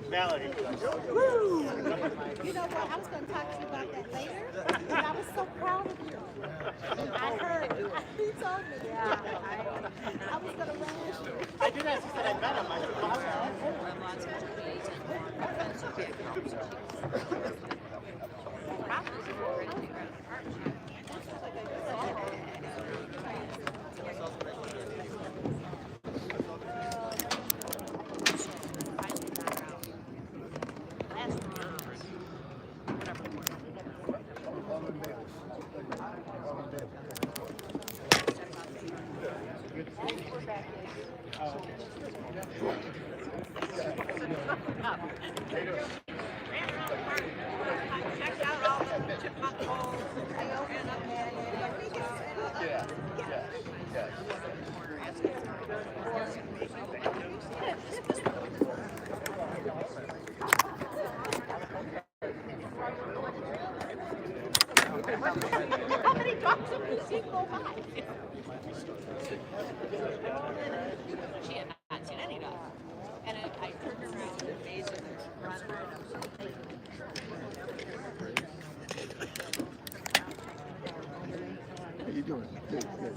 Valerie. Woo! You know what? I was going to talk to you about that later, and I was so proud of you. I heard. He told me. Yeah. I was going to rash you. I did ask. She said I met him. I said, wow. How many drops of you see go by? She had not seen any dogs. And I turned around and amazed her running right up. How you doing? Good, good.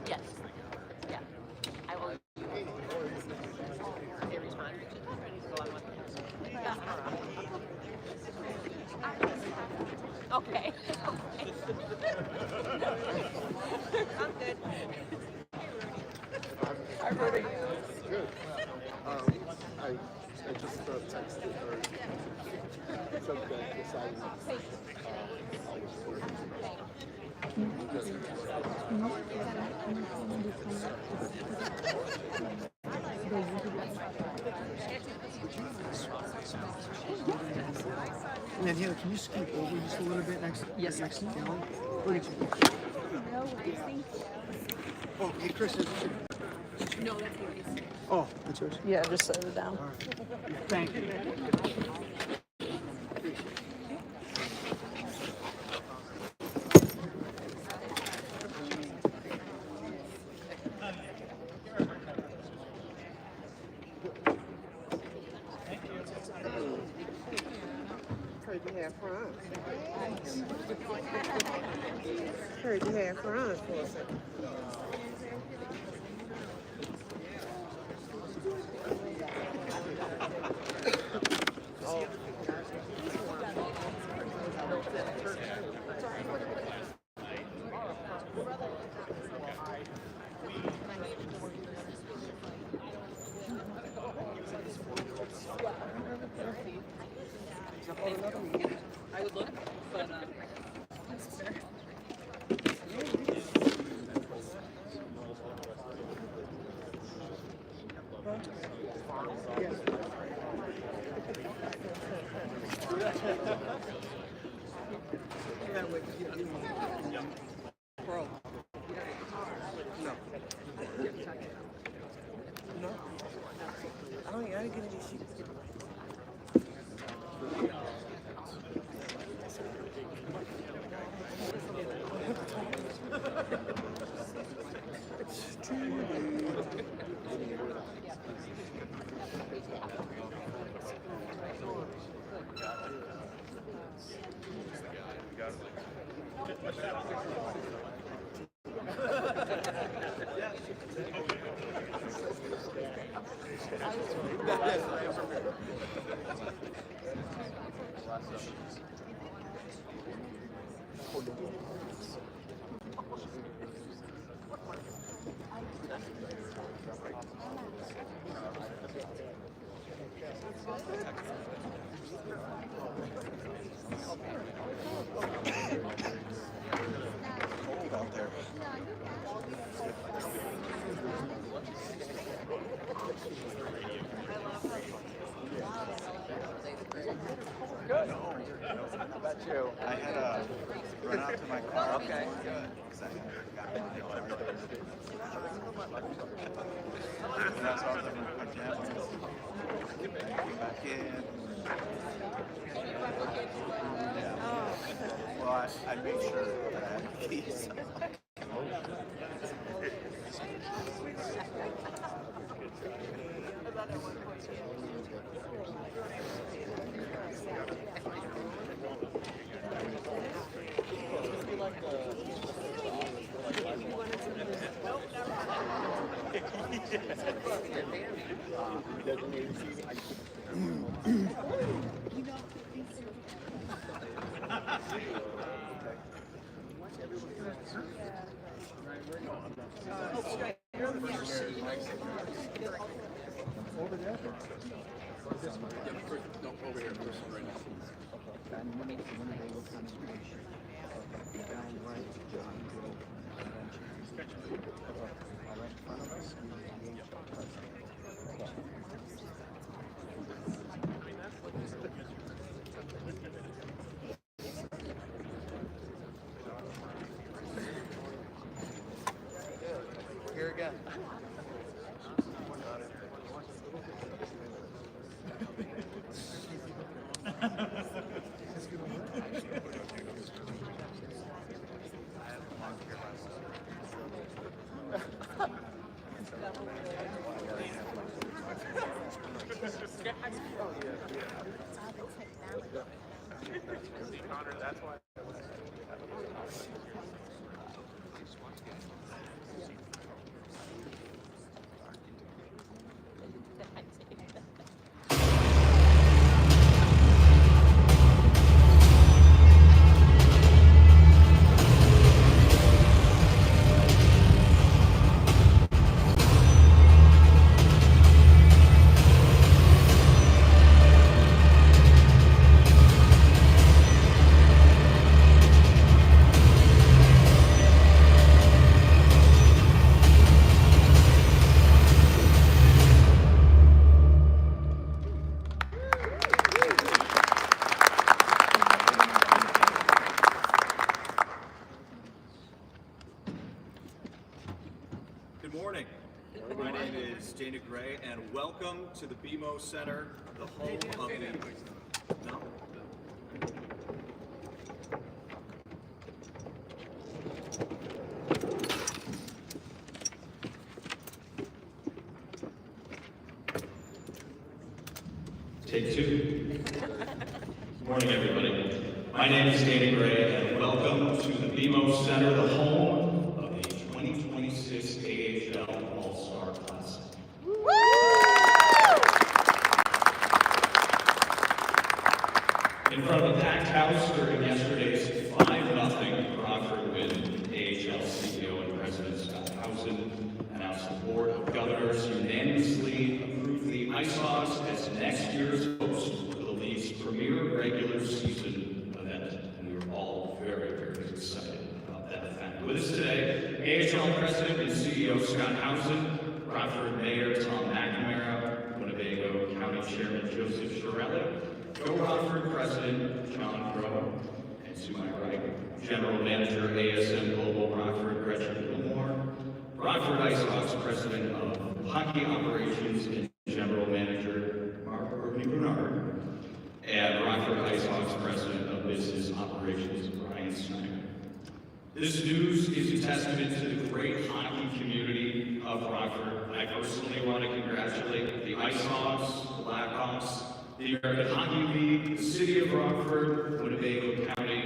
Yes. Yeah. I will. They responded to it. Ready to go on with it. Okay. I'm good. Hi, Rudy. Good. I just texted her. Said that decided And then, Hannah, can you scoot over just a little bit next to Kelly? Look at you. Oh, hey, Chris. No, that's yours. Oh, that's yours? Yeah, just set it down. Thank you. Heard you had fun. Heard you had fun for a second. I would look, but I didn't get any sheets. Good. How about you? I had to run out to my car. Okay, good. Because I got everything. And I was out there in my pajamas. I came back in. Yeah. Well, I made sure that I had the keys. Here again. Good morning. My name is Dana Gray, and welcome to the BMO Center, the home of the... No? Take two. Good morning, everybody. My name is Dana Gray, and welcome to the BMO Center, the home of the 2026 AHL All-Star Classic. In front of a packed house during yesterday's 5-0 Rockford win, AHL CEO and President Scott Housen announced the Board of Governors unanimously approved the IceHogs as next year's host for the league's premier regular season event, and we were all very, very excited about that fact. With us today, AHL President and CEO Scott Housen, Rockford Mayor Tom McNamara, Winnebago County Chairman Joseph Chiarelli, GoRockford President John Groh, and to my right, General Manager ASM Global Rockford Gretchen Gilmore, Rockford IceHogs President of Hockey Operations and General Manager Mark Bernard, and Rockford IceHogs President of Business Operations Brian Snyder. This news is a testament to the great hockey community of Rockford. I personally want to congratulate the IceHogs, the Blackhawks, the American Hockey League, the City of Rockford, Winnebago County,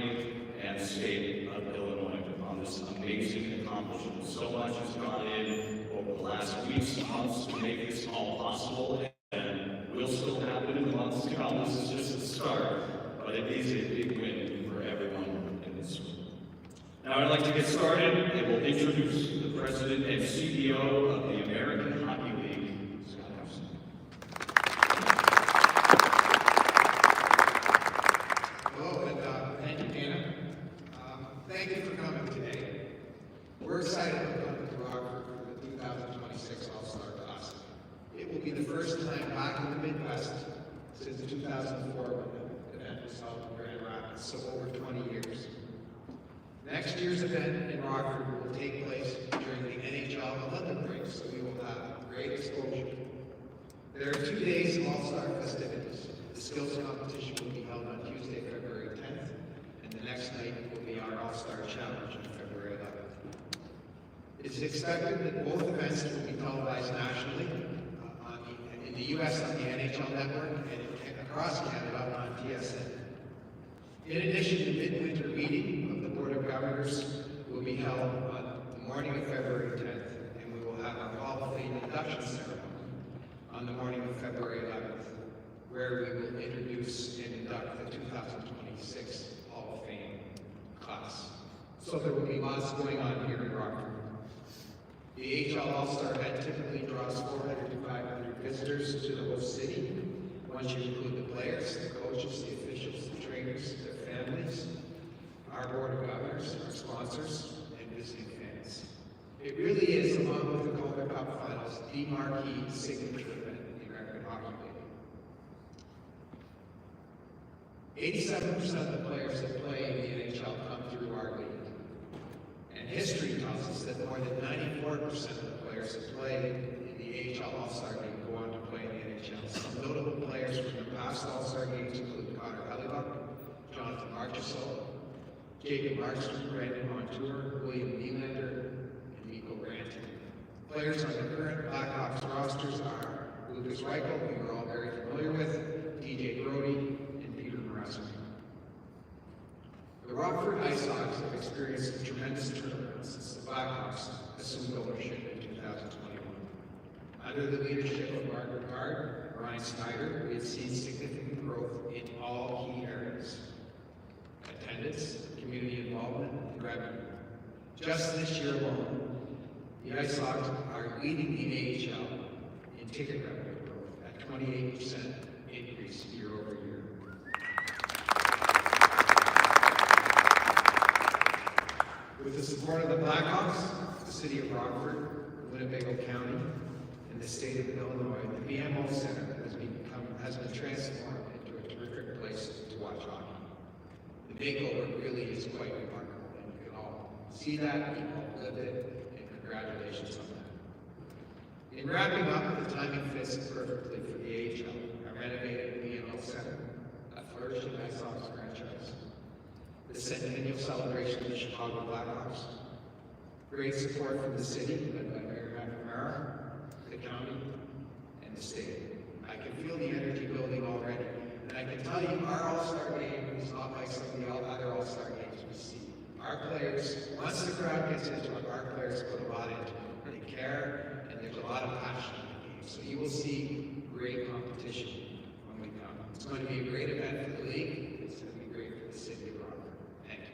and the state of Illinois on this amazing accomplishment. So much has gone in over the last weeks and months to make this all possible, and will still happen in the months to come. This is just the start, but it is a big win for everyone in this room. Now I'd like to get started and we'll introduce the President and CEO of the American Hockey League, Scott Housen. Hello, and thank you, Dana. Thank you for coming today. We're excited to come to Rockford for the 2026 All-Star Classic. It will be the first time back in the Midwest since 2004 when the event was held in Grand Rapids, so over 20 years. Next year's event in Rockford will take place during the NHL Olympic break, so we will have great exposure. There are 2 days of All-Star festivities. The skills competition will be held on Tuesday, February 10th, and the next night will be our All-Star Challenge on February 11th. It is expected that both events will be televised nationally, in the U.S. on the NHL Network and across Canada on TSN. In addition, the midwinter meeting of the Board of Governors will be held on the morning of February 10th, and we will have our Hall of Fame induction ceremony on the morning of February 11th, where we will introduce and induct the 2026 Hall of Fame class. So there will be lots going on here in Rockford. The AHL All-Star event typically draws 400 to 500 visitors to the host city. Once you include the players, the coaches, the officials, the trainers, their families, our Board of Governors, our sponsors, and visiting fans. It really is, along with the Calder Cup Finals, the marquee signature event in the American Hockey League. 87% of the players that play in the NHL come through our league. And history tells us that more than 94% of the players that play in the AHL All-Star Game go on to play in the NHL. Some notable players from the past All-Star Games include Connor Hellebuck, Jonathan Marchessault, Jacob Markstrom, Brandon Montour, William Nylander, and Mikko Granton. Players on the current Blackhawks rosters are Lucas Reichel, who you're all very familiar with, DJ Brody, and Peter Mrazek. The Rockford IceHogs have experienced a tremendous turnaround since the Blackhawks assumed ownership in 2021. Under the leadership of Margaret Hart, Ryan Snyder, we have seen significant growth in all key areas: attendance, community involvement, and revenue. Just this year alone, the IceHogs are leading the AHL in ticket revenue growth at 28% increase year over year. With the support of the Blackhawks, the City of Rockford, Winnebago County, and the state of Illinois, the BMO Center has been transformed into a terrific place to watch hockey. The makeover really is quite remarkable, and you can all see that, you all lived it, and congratulations on that. In wrapping up, the timing fits perfectly for the AHL, a renovated BMO Center, a flourishing IceHogs franchise, the centennial celebration of the Chicago Blackhawks, great support from the city, led by Mayor McNamara, the county, and the state. I can feel the energy building already, and I can tell you our All-Star game is not like some of the other All-Star games we see. Our players, once the crowd gets into it, our players put a lot into it. They care, and there's a lot of passion in the game. So you will see great competition when we come. It's going to be a great event for the league. It's going to be great for the city of Rockford. Thank you.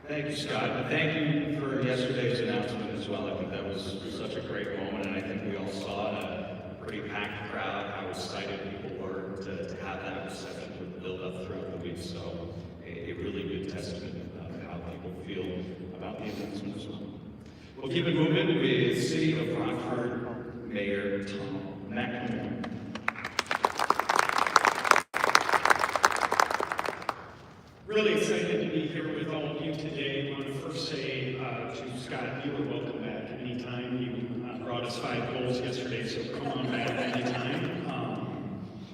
Thank you, Scott. And thank you for yesterday's announcement as well. I think that was such a great moment, and I think we all saw a pretty packed crowd, how excited people were to have that reception with build up throughout the week. So a really good testament of how people feel about the announcement as well. We'll keep it moving with City of Rockford Mayor Tom McNamara. Really excited to be here with all of you today. I want to first say to Scott, you are welcome back anytime. You brought us 5 goals yesterday, so come on back anytime.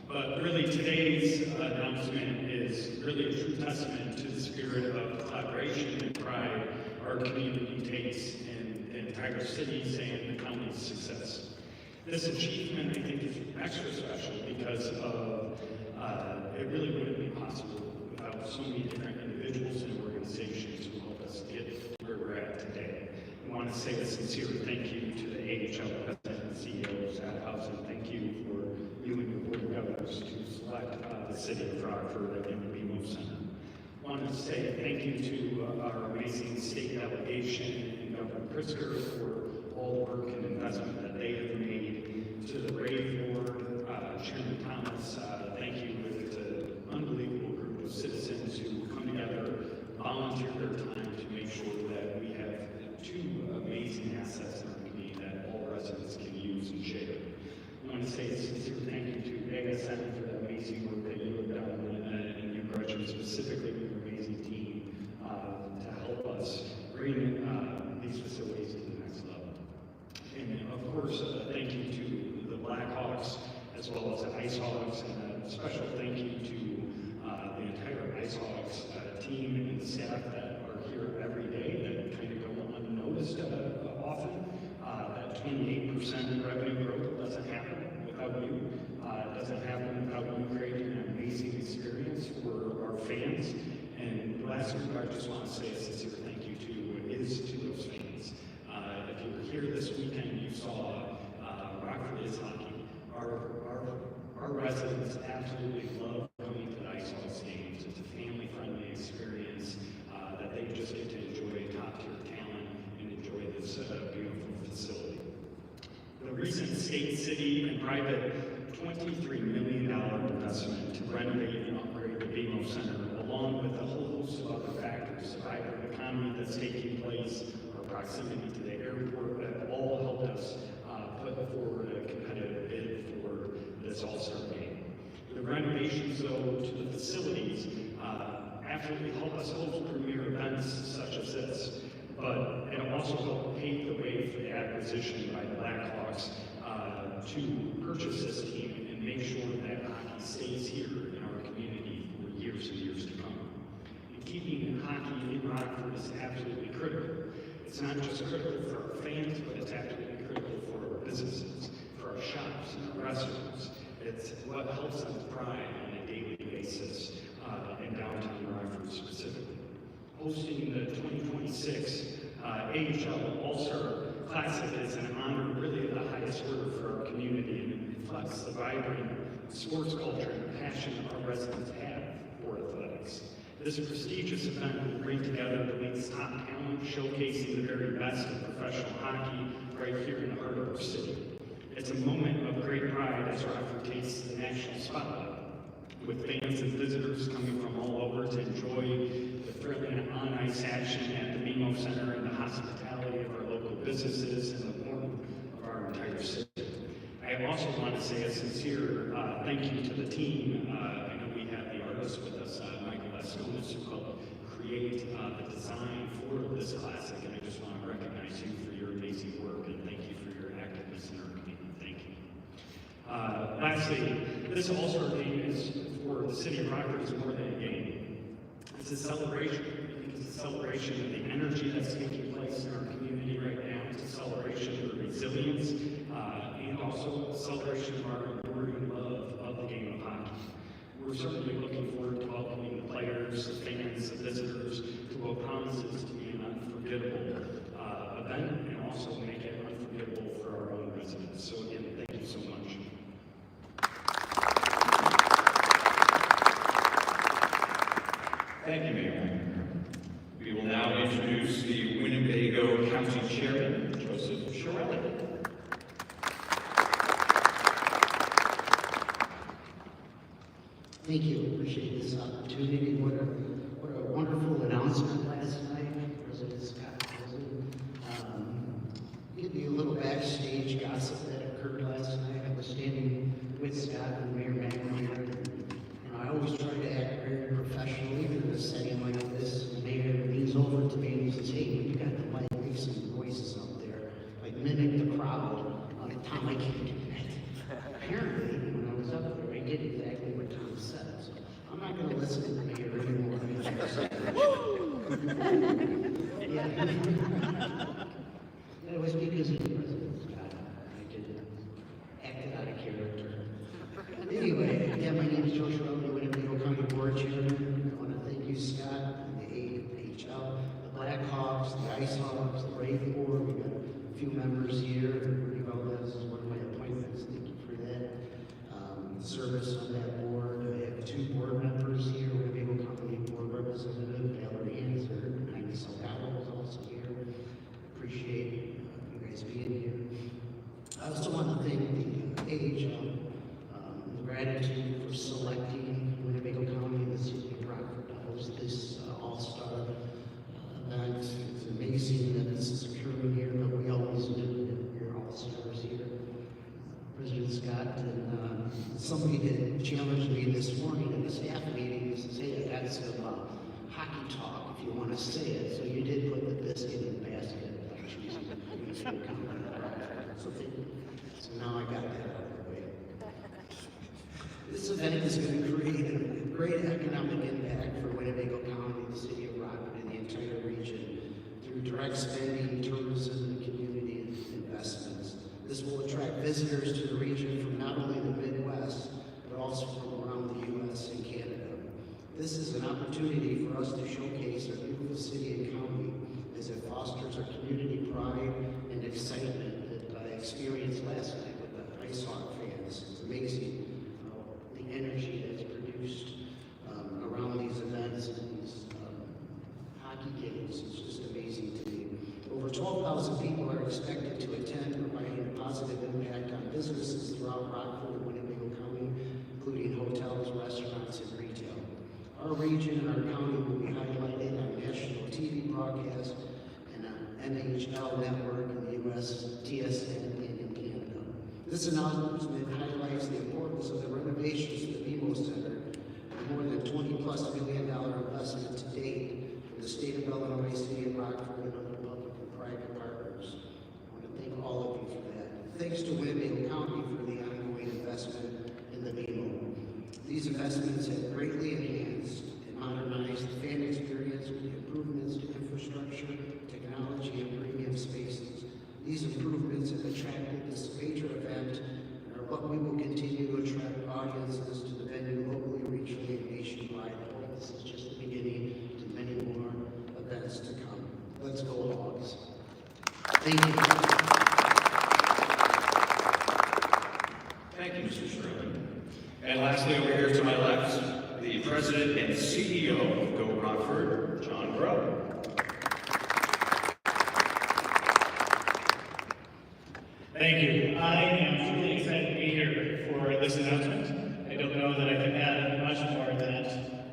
But really today's announcement is really a true testament to the spirit of collaboration and pride our community takes in Tiger City's and the county's success. This achievement, I think, is extra special because of it really wouldn't be possible without so many different individuals and organizations who help us get where we're at today. I want to say a sincere thank you to the AHL President and CEO of AHL, and thank you for you and your Board of Governors to select the City of Rockford and the BMO Center. I want to say thank you to our amazing state delegation and Governor Pritzker for all the work and investment that they have made. To the Brave Board, Chairman Thomas, thank you with the unbelievable group of citizens who come together, volunteer their time to make sure that we have bring these facilities to the next level. And of course, thank you to the Blackhawks as well as the IceHogs, and a special thank you to the entire IceHogs team and staff that are here every day that kind of go unnoticed often. That 28% revenue growth doesn't happen without you. It doesn't happen without you creating an amazing experience for our fans. And last group I just want to say a sincere thank you to those fans. If you were here this weekend, you saw Rockford is hockey. Our residents absolutely love coming to the IceHogs games. It's a family-friendly experience that they just get to enjoy top-tier talent and enjoy this beautiful facility. The recent state, city, and private $23 million investment to renovate and upgrade the BMO Center, along with a whole host of other factors, the vibrant economy that's taking place, our proximity to the airport, that all helped us put forward a competitive bid for this All-Star game. The renovations, though, to the facilities absolutely help us host premier events such as this, but it also helped pave the way for the acquisition by the Blackhawks to purchase this team and make sure that hockey stays here in our community for years and years to come. And keeping hockey in Rockford is absolutely critical. It's not just critical for our fans, but it's absolutely critical for our businesses, for our shops and our restaurants. It's what helps them thrive on a daily basis in downtown Rockford specifically. Hosting the 2026 AHL All-Star Classic is an honor, really the highest order for our community, and it reflects the vibrant sports culture and passion our residents have for athletics. This prestigious event will bring together the league's top talent, showcasing the very best of professional hockey right here in the heart of our city. It's a moment of great pride as Rockford takes the national spotlight, with fans and visitors coming from all over to enjoy the thrilling on-ice action at the BMO Center and the hospitality of our local businesses and the warmth of our entire city. I also want to say a sincere thank you to the team. I know we have the artists with us, Michael Escomas, who helped create the design for this classic, and I just want to recognize you for your amazing work and thank you for your activeness in our community. Thank you. Lastly, this All-Star game is for the City of Rockford is more than a game. It's a celebration. It's a celebration of the energy that's taking place in our community right now. It's a celebration of the resilience and also a celebration of our enduring love of the game of hockey. We're certainly looking forward to welcoming the players, the fans, the visitors to what promises to be an unforgettable event and also make it unforgettable for our own residents. So again, thank you so much. Thank you, Mayor. We will now introduce the Winnebago County Chairman, Joseph Chiarelli. Thank you. Appreciate this opportunity. What a wonderful announcement last night, President Scott. Give you a little backstage gossip that occurred last night. I was standing with Scott and Mayor McNamara, and I always try to act very professionally in a setting like this. The mayor leans over to me and says, "Hey, when you got the mic, make some voices up there, like mimic the crowd." Tom, I can't do that. Apparently, when I was up there, I did exactly what Tom said. So I'm not going to listen to the mayor anymore. Yeah. It was because of the President Scott. I did acted out of character. Anyway, again, my name is Joe Chiarelli, Winnebago County Board Chairman. I want to thank you, Scott, and the AHL, the Blackhawks, the IceHogs, the Brave Board. We got a few members here. This is one of my appointments. Thank you for that. Service on that board. I have two board members here. Winnebago County Board Representative Valerie Hanser and Heidi Salgado is also here. Appreciate you guys being here. I also want to thank the AHL. Gratitude for selecting Winnebago County and the City of Rockford to host this All-Star event. It's amazing that this is occurring here, but we always do that we're All-Stars here. President Scott, and somebody that challenged me this morning at the staff meeting says, "Hey, I got some hockey talk if you want to say it. So you did put the biscuit in the basket by choosing Winnebago County. So now I got that out of the way. This event is going to create a great economic impact for Winnebago County, the City of Rockford, and the entire region through direct spending, tourism, and community investments. This will attract visitors to the region from not only the Midwest, but also from around the U.S. and Canada. This is an opportunity for us to showcase our beautiful city and county as it fosters our community pride and excitement that I experienced last night with the IceHogs fans. It's amazing the energy that's produced around these events and these hockey games. It's just amazing to me. Over 12,000 people are expected to attend, providing a positive impact on businesses throughout Rockford and Winnebago County, including hotels, restaurants, and retail. Our region and our county will be highlighted on national TV broadcasts and on NHL network in the U.S., TSN, and in Canada. This announcement highlights the importance of the renovations to the BMO Center, and more than $20+ million investment to date from the state of Illinois, City of Rockford, and other public and private partners. I want to thank all of you for that. Thanks to Winnebago County for the ongoing investment in the BMO. These investments have greatly enhanced and modernized the fan experience with the improvements to infrastructure, technology, and premium spaces. These improvements have attracted this major event and are what we will continue to attract audiences to the venue locally, regionally, and nationwide. I hope this is just the beginning to many more events to come. Let's go Hogs. Thank you. Thank you, Mr. Chiarelli. And lastly, over here to my left, the President and CEO of GoRockford, John Groh. Thank you. I am truly excited to be here for this announcement. I don't know that I can add much more that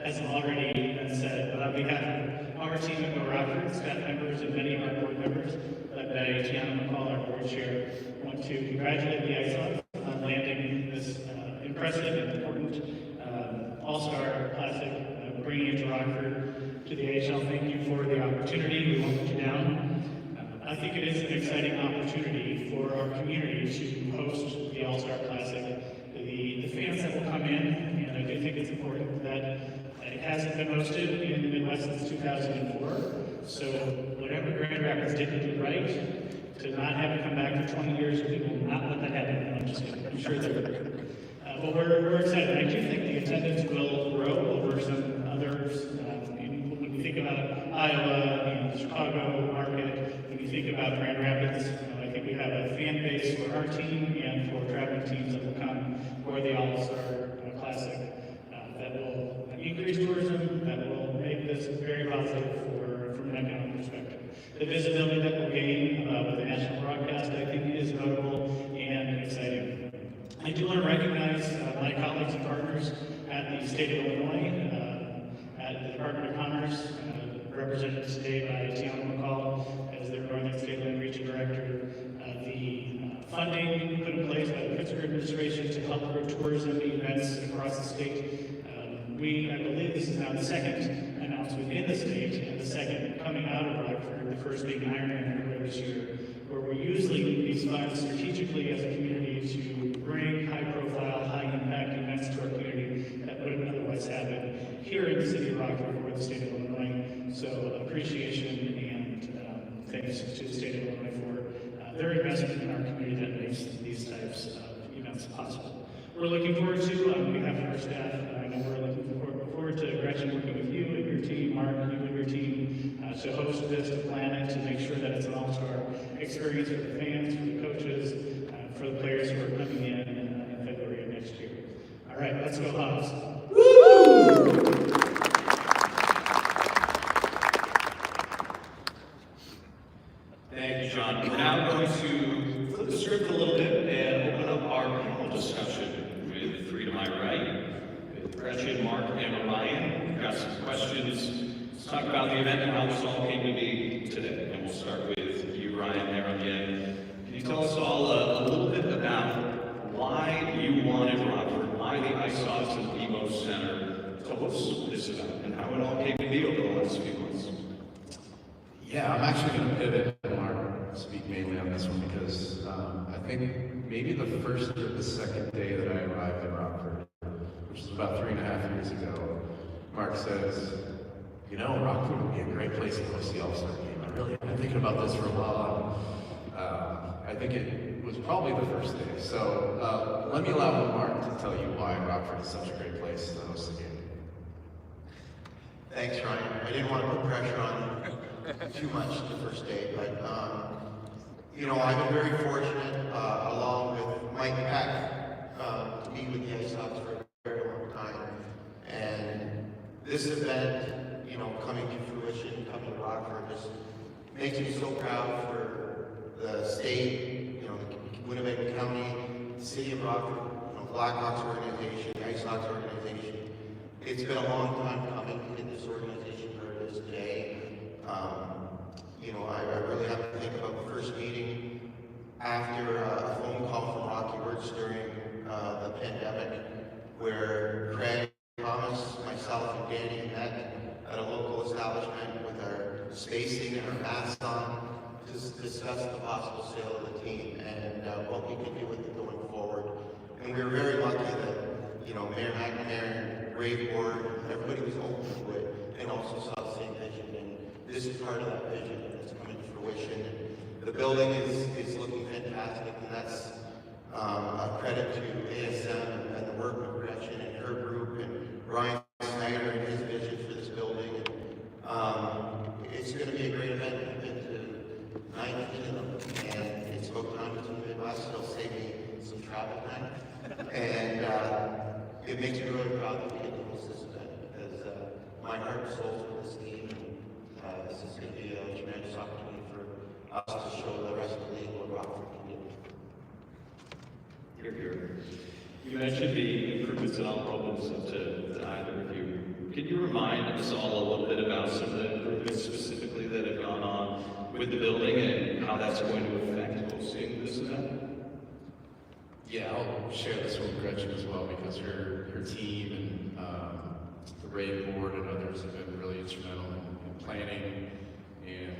hasn't already been said, but on behalf of our team at GoRockford, staff members, and many of our board members, led by Tiana McCall, our board chair, I want to congratulate the IceHogs on landing this impressive and important All-Star Classic, bringing it to Rockford, to the AHL. Thank you for the opportunity. We won't let you down. I think it is an exciting opportunity for our community to host the All-Star Classic. The fans that will come in, and I do think it's important that it hasn't been hosted in the Midwest since 2004. So whatever Grand Rapids didn't do right, to not have it come back for 20 years, we will not let that happen. I'm just kidding. I'm sure they're but we're excited. I do think the attendance will grow over some others. When you think about Iowa and the Chicago market, when you think about Grand Rapids, I think we have a fan base for our team and for traveling teams that will come for the All-Star Classic that will increase tourism, that will make this very positive from an economic perspective. The visibility that we'll gain with the national broadcast, I think, is notable and exciting. I do want to recognize my colleagues and partners at the state of Illinois, at the Department of Commerce, represented today by Tiana McCall as their Northern State Land Region Director. The funding put in place by the Pittsburgh administration to help grow tourism events across the state. I believe this is now the second announcement in the state, and the second coming out of Rockford, the first being Ironman earlier this year, where we're using these funds strategically as a community to bring high-profile, high-impact events to our community that wouldn't otherwise happen here in the city of Rockford or the state of Illinois. So appreciation and thanks to the state of Illinois for their investment in our community that makes these types of events possible. We're looking forward to, on behalf of our staff, I know we're looking forward to Gretchen working with you and your team, Mark, you and your team, to host this, to plan it, to make sure that it's an all-star experience for the fans, for the coaches, for the players who are coming in February of next year. All right, let's go Hogs. Woo! Thank you, John. We're now going to flip the script a little bit and open up our panel discussion with three to my right, with Gretchen, Mark, and Ryan. We've got some questions. Let's talk about the event and how this all came to be today. And we'll start with you, Ryan, there on the end. Can you tell us all a little bit about why you wanted Rockford, why the IceHogs and BMO Center to host this event, and how it all came to be over the last few months? Yeah, I'm actually going to pivot and Mark speak mainly on this one because I think maybe the first or the second day that I arrived in Rockford, which was about 3.5 years ago, Mark says, you know, Rockford would be a great place to host the All-Star game. I really have been thinking about this for a while. I think it was probably the first day. So let me allow Mark to tell you why Rockford is such a great place to host the game. Thanks, Ryan. I didn't want to put pressure on too much the first day, but you know, I've been very fortunate, along with Mike Peck, to be with the IceHogs for a very long time. And this event, you know, coming to fruition, coming to Rockford, just makes me so proud for the state, you know, the Winnebago County, the City of Rockford, you know, Blackhawks organization, the IceHogs organization. It's been a long time coming to get this organization where it is today. You know, I really have to think about the first meeting after a phone call from Rocky Words during the pandemic, where Craig, Thomas, myself, and Danny met at a local establishment with our spacing and our masks on to discuss the possible sale of the team and what we could do with it going forward. And we were very lucky that, you know, Mayor McNamara, Ray Ward, everybody was open to it and also saw the same vision. And this is part of that vision, and it's coming to fruition. And the building is looking fantastic, and that's a credit to ASM and the work with Gretchen and her group and Ryan Snyder and his vision for this building. And it's going to be a great event. I've been to 19 of them, and it's about time to the Midwest. It'll save me some travel time. And it makes me really proud that we get to host this event because my heart and soul for this team. And this is going to be a tremendous opportunity for us to show the rest of the league what Rockford can do. Here, here. You mentioned the improvements in operations to either of you. Can you remind us all a little bit about some of the improvements specifically that have gone on with the building and how that's going to affect hosting this event? Yeah, I'll share this with Gretchen as well because her team and the Ray Board and others have been really instrumental in planning and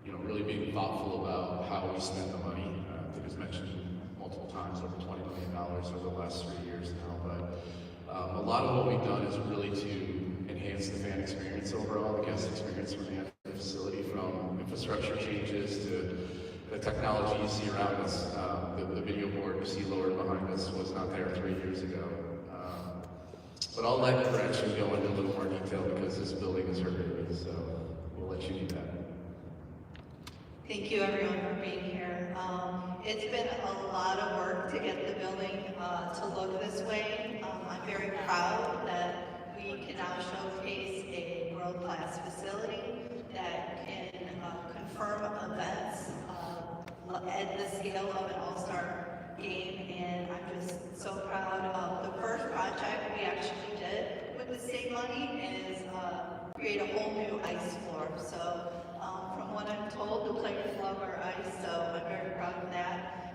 you know, really being thoughtful about how we spend the money. I think it's mentioned multiple times, over $20 million over the last 3 years now. But a lot of what we've done is really to enhance the fan experience overall, the guest experience from the facility, from infrastructure changes to the technology you see around us. The video board you see lower behind us was not there 3 years ago. But I'll let Gretchen go into a little more detail because this building is her baby, so we'll let you do that. Thank you everyone for being here. It's been a lot of work to get the building to look this way. I'm very proud that we can now showcase a world-class facility that can confirm events at the scale of an all-star game, and I'm just so proud of the first project we actually did with the state money is create a whole new ice floor. So from what I'm told, the players love our ice, so I'm very proud of that.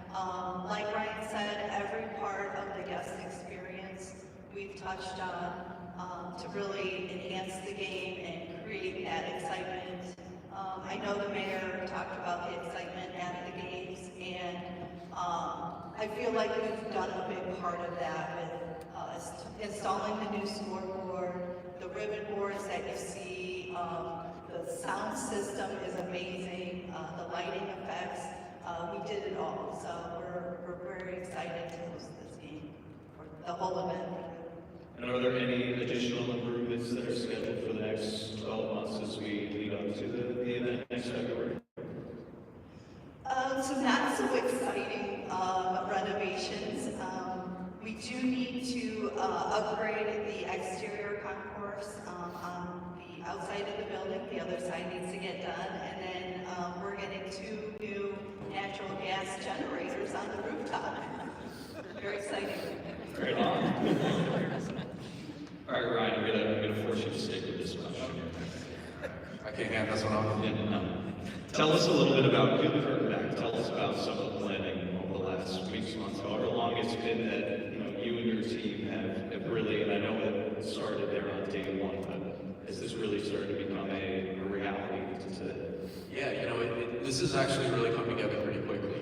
Like Ryan said, every part of the guest experience we've touched on to really enhance the game and create that excitement. I know the mayor talked about the excitement at the games, and I feel like we've done a big part of that with installing the new scoreboard, the ribbon boards that you see, the sound system is amazing, the lighting effects, we did it all. So we're very excited to host this game, for the whole event. And are there any additional improvements that are scheduled for the next 12 months as we lead up to the event next February? So not so exciting renovations. We do need to upgrade the exterior concourse on the outside of the building. The other side needs to get done. And then we're getting 2 new natural gas generators on the rooftop. Very exciting. Right on. All right, Ryan, I'm gonna force you to stick with this question. I can't hand this one off. Yeah, no. Tell us a little bit about, peel the curtain back, tell us about some of the planning over the last weeks, months, however long it's been that you and your team have really, and I know it started there on day one, but has this really started to become a reality to has actually really come together pretty quickly.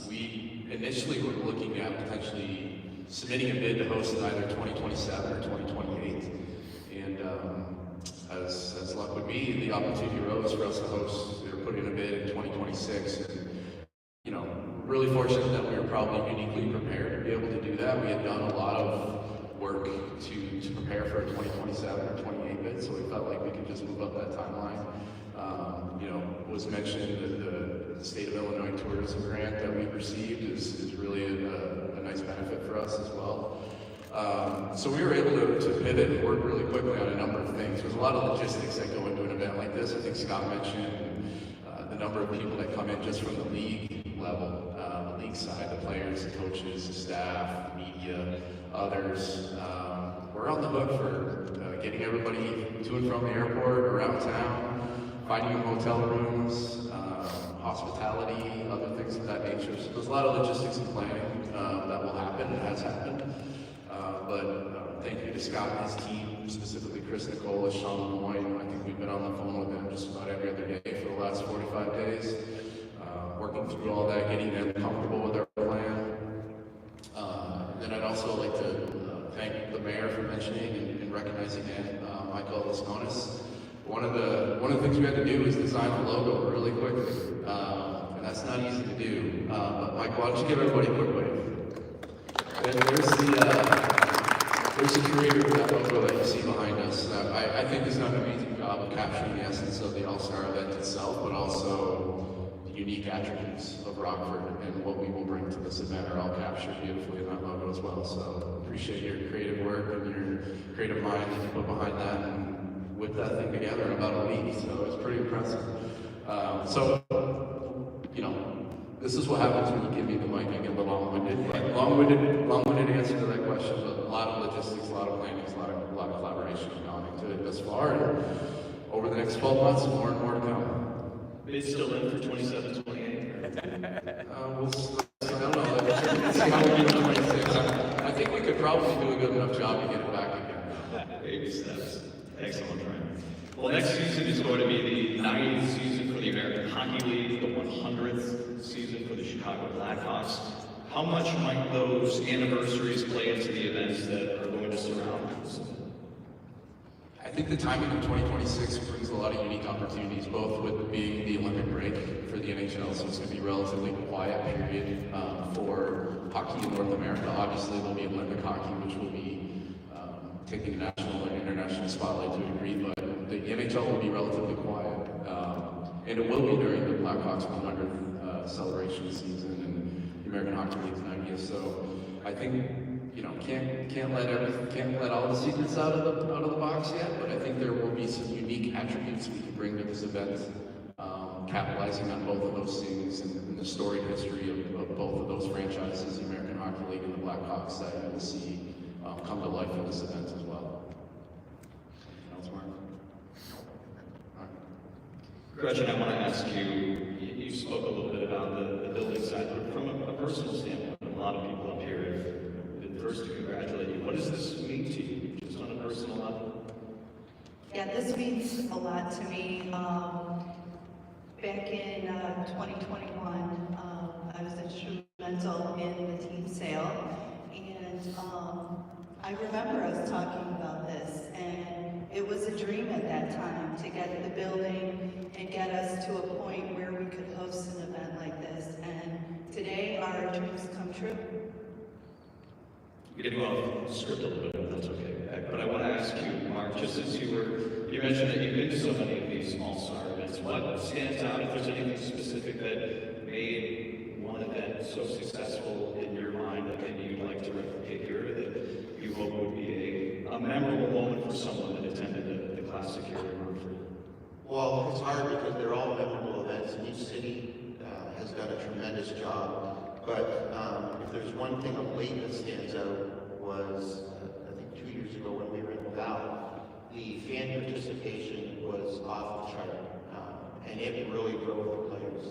We initially were looking at potentially submitting a bid to host in either 2027 or 2028. And as luck would be, the opportunity arose for us to host. We were putting a bid in 2026. And, you know, really fortunate that we were probably uniquely prepared to be able to do that. We had done a lot of work to prepare for a 2027 or 28 bid, so we felt like we could just move up that timeline. You know, was mentioned that the State of Illinois Tourism Grant that we received is really a nice benefit for us as well. So we were able to pivot and work really quickly on a number of things. There's a lot of logistics that go into an event like this. I think Scott mentioned the number of people that come in just from the league level, the league side, the players, the coaches, the staff, the media, others. We're on the hook for getting everybody to and from the airport, around town, finding them hotel rooms, hospitality, other things of that nature. So there's a lot of logistics and planning that will happen and has happened. But thank you to Scott and his team, specifically Chris Nicola, Sean Lemoyne. I think we've been on the phone with them just about every other day for the last 45 days, working through all that, getting them comfortable with our plan. Then I'd also like to thank the mayor for mentioning and recognizing Michael Lasconis. One of the things we had to do is design a logo really quickly, and that's not easy to do. But Mike, why don't you give everybody a quick wave? And there's the creator of that logo that you see behind us. I think he's done an amazing job of capturing the essence of the All-Star event itself, but also the unique attributes of Rockford and what we will bring to this event are all captured beautifully in that logo as well. So appreciate your creative work and your creative mind that you put behind that and whip that thing together in about a week. So it's pretty impressive. So, you know, this is what happens when you give me the mic. I get the long-winded answer to that question, but a lot of logistics, a lot of planning, a lot of collaboration has gone into it thus far, and over the next 12 months, more and more to come. It's still in for 27, 28? I don't know. Let's see how we get to 26. I think we could probably do a good enough job to get it back again. Baby steps. Excellent, Ryan. Well, next season is going to be the 90th season for the American Hockey League, the 100th season for the Chicago Blackhawks. How much might those anniversaries play into the events that are going to surround us? I think the timing of 2026 brings a lot of unique opportunities, both with being the Olympic break for the NHL, so it's going to be a relatively quiet period for hockey in North America. Obviously, there'll be Olympic hockey, which will be taking a national and international spotlight to a degree, but the NHL will be relatively quiet. And it will be during the Blackhawks 100th celebration season and the American Hockey League's 90th. So I think, you know, can't let all the secrets out of the box yet, but I think there will be some unique attributes we can bring to this event, capitalizing on both of those things and the storied history of both of those franchises, the American Hockey League and the Blackhawks, that you will see come to life in this event as well. Gretchen, I want to ask you, you spoke a little bit about the building side, but from a personal standpoint, a lot of people up here have been first to congratulate you. What does this mean to you, just on a personal level? Yeah, this means a lot to me. Back in 2021, I was instrumental in the team sale, and I remember us talking about this, and it was a dream at that time to get the building and get us to a point where we could host an event like this, and today our dreams come true. Getting off script a little bit, if that's okay. But I want to ask you, Mark, just as you mentioned that you've been to so many of these all-star events, what stands out, if there's anything specific that made one event so successful in your mind that maybe you'd like to replicate here, that you hope would be a memorable moment for someone that attended the Classic here in Rockford? Well, it's hard because they're all memorable events, and each city has done a tremendous job. But if there's one thing of late that stands out was, I think 2 years ago when we were in Val, the fan participation was off the chart, and it really drove the players.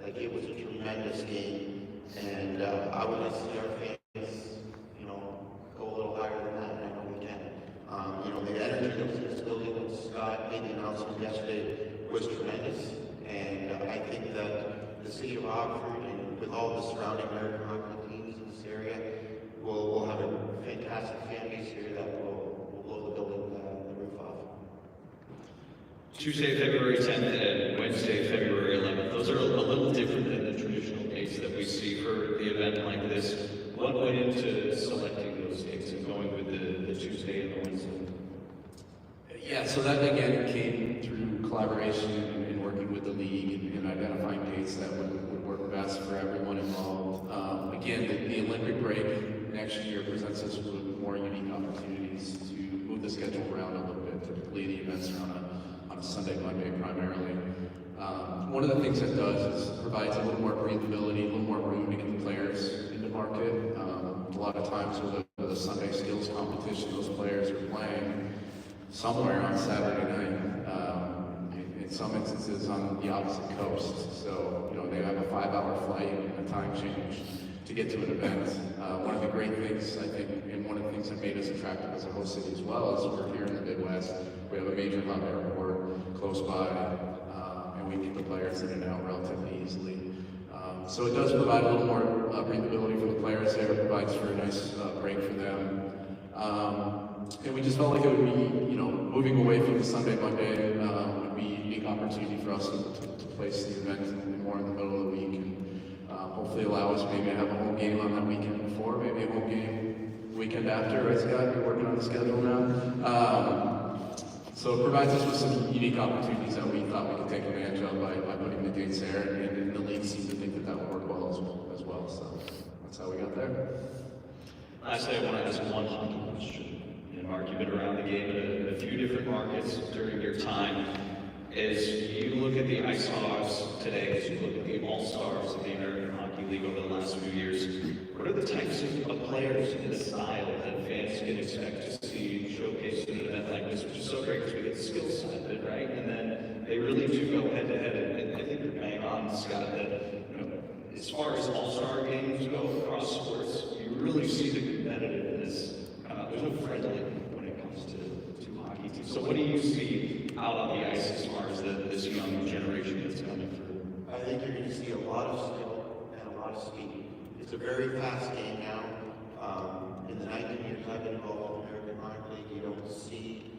Like, it was a tremendous game, and I would like to see our fans, you know, go a little higher than that, and I know we can. You know, the energy that was in this building when Scott made the announcement from yesterday was tremendous. And I think that the City of Rockford and with all the surrounding American hockey teams in this area, we'll have a fantastic fan base here that will blow the building, the roof off. Tuesday, February 10th and Wednesday, February 11th. Those are a little different than the traditional dates that we see for the event like this. What went into selecting those dates and going with the Tuesday and the Wednesday? Yeah, so that again came through collaboration and working with the league and identifying dates that would work best for everyone involved. Again, the Olympic break next year presents us with more unique opportunities to move the schedule around a little bit. Typically, the events are on a Sunday, Monday primarily. One of the things it does is provides a little more breathability, a little more room to get the players into market. A lot of times with the Sunday skills competition, those players are playing somewhere on Saturday night. In some instances on the opposite coast. So, you know, they have a 5-hour flight and a time change to get to an event. One of the great things, I think, and one of the things that made us attractive as a host city as well is we're here in the Midwest. We have a major hub airport close by, and we get the players in and out relatively easily. So it does provide a little more breathability for the players there. It provides for a nice break for them. And we just felt like it would be, you know, moving away from the Sunday, Monday would be a unique opportunity for us to place the event more in the middle of the week and hopefully allow us maybe to have a home game on that weekend before, maybe a home game weekend after, right, Scott? You're working on the schedule now. So it provides us with some unique opportunities that we thought we could take advantage of by putting the dates there, and the league seemed to think that that would work well as well. So that's how we got there. Lastly, I want to ask one hockey question. Mark, you've been around the game in a few different markets during your time. As you look at the IceHogs today, as you look at the All-Stars of the American Hockey League over the last few years, what are the types of players and the style that fans can expect to see showcased in an event like this, which is so great because we get the skill side of it, right? And then they really do go head-to-head, and I think you're bang on, Scott, that as far as All-Star games go across sports, you really see the competitiveness. There's no friendly when it comes to hockey teams. So what do you see out on the ice as far as this young generation that's coming through? I think you're going to see a lot of skill and a lot of speed. It's a very fast game now. In the 19 years I've been involved in the American Hockey League, you don't see,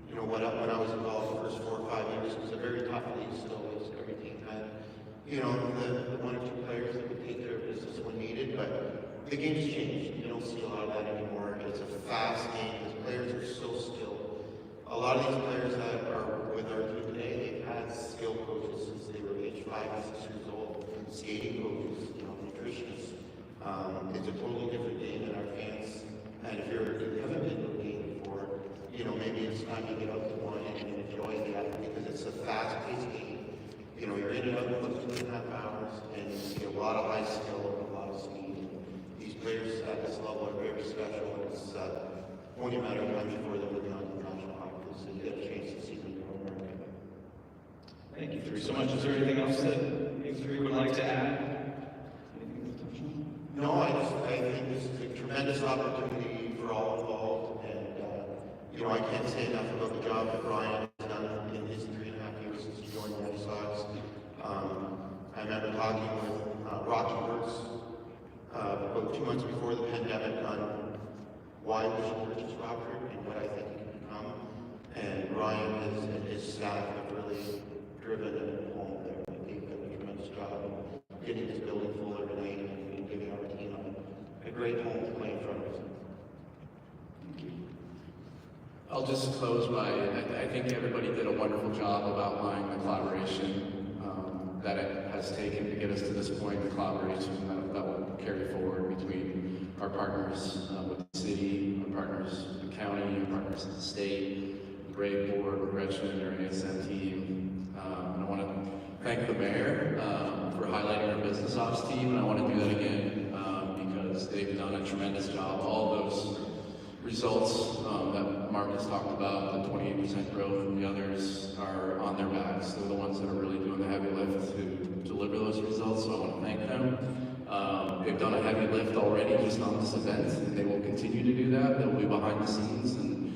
you know, when I was involved the first 4 or 5 years, it was a very tough league still. Every team had, you know, the 1 or 2 players that would take care of business when needed, but the game's changed. You don't see a lot of that anymore. It's a fast game. The players are so skilled. A lot of these players that are with our team today, they've had skill coaches since they were age 5 and 6 years old. Skating coaches, you know, nutritionists. It's a totally different game than our fans. And if you haven't been to a game before, you know, maybe it's time to get out to one and enjoy that because it's a fast-paced game. You know, you're in and out in 2.5 hours, and you see a lot of high skill and a lot of speed. These players at this level are very special, and it's only a matter of time before they're moving on to the national hockey league, so you get a chance to see them in America. Thank you three so much. Is there anything else that you three would like to add? No, I think this is a tremendous opportunity for all involved, and you know, I can't say enough about the job that Brian has done in his 3.5 years since he joined the IceHogs. I remember talking with Rockford about 2 months before the pandemic on why we should purchase Rockford and what I think it can become. And Brian and his staff have really driven it home there. I think they've done a tremendous job of getting this building full every night and giving our team a great home to play in front of us. Thank you. I'll just close by, I think everybody did a wonderful job of outlining the collaboration that it has taken to get us to this point, the collaboration that will carry forward between our partners with the city, our partners in the county, our partners in the state, the Brave Board, Gretchen, our ASM team. And I want to thank the mayor for highlighting our business ops team, and I want to do that again because they've done a tremendous job. All those results that Mark has talked about, the 28% growth, and the others are on their backs. They're the ones that are really doing the heavy lift to deliver those results, so I want to thank them. They've done a heavy lift already just on this event, and they will continue to do that. They'll be behind the scenes, and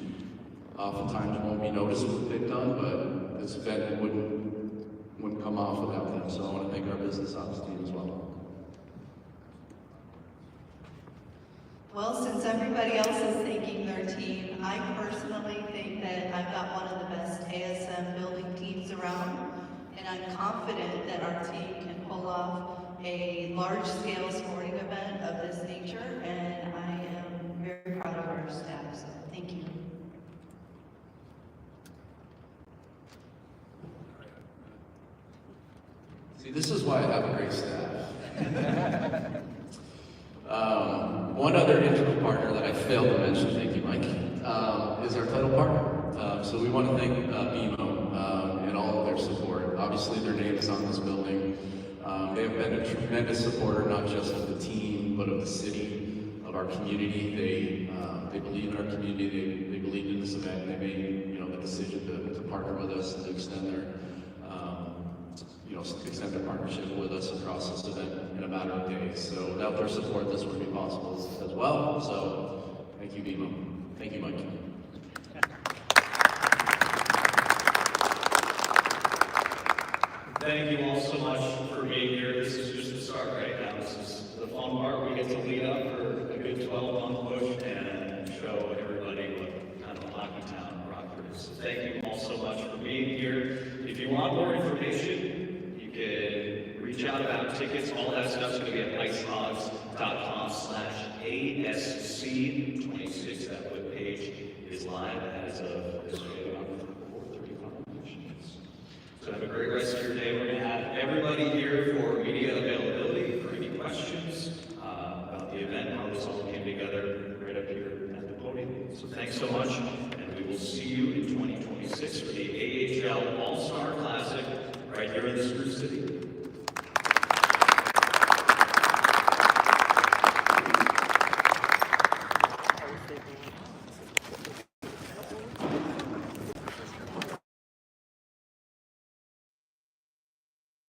oftentimes won't be noticed what they've done, but this event wouldn't come off without them. So I want to thank our business ops team as well. Well, since everybody else is thanking their team, I personally think that I've got one of the best ASM building teams around, and I'm confident that our team can pull off a large-scale sporting event of this nature, and I am very proud of our staff, so thank you. See, this is why I have a great staff. One other integral partner that I failed to mention, thank you, Mike, is our title partner. So we want to thank BMO and all of their support. Obviously, their name is on this building. They have been a tremendous supporter, not just of the team, but of the city, of our community. They believe in our community. They believed in this event. They made the decision to partner with us and to extend their extend their partnership with us across this event in a matter of days. So without their support, this wouldn't be possible as well. So thank you, BMO. Thank you, Mike. Thank you all so much for being here. This is just the start right now. This is the fun part. We get to lead up for a good 12-month push and show everybody what kind of a hockey town Rockford is. So thank you all so much for being here. If you want more information, you can reach out about tickets. All that stuff's going to be at IceHogs.com/ASC26. That webpage is live as of this day around 4:35. So have a great rest of your day. We're going to have everybody here for media availability for any questions about the event, how this all came together right up here at the podium. So thanks so much, and we will see you in 2026 for the AHL All-Star Classic right here in the Spruce City. I was thinking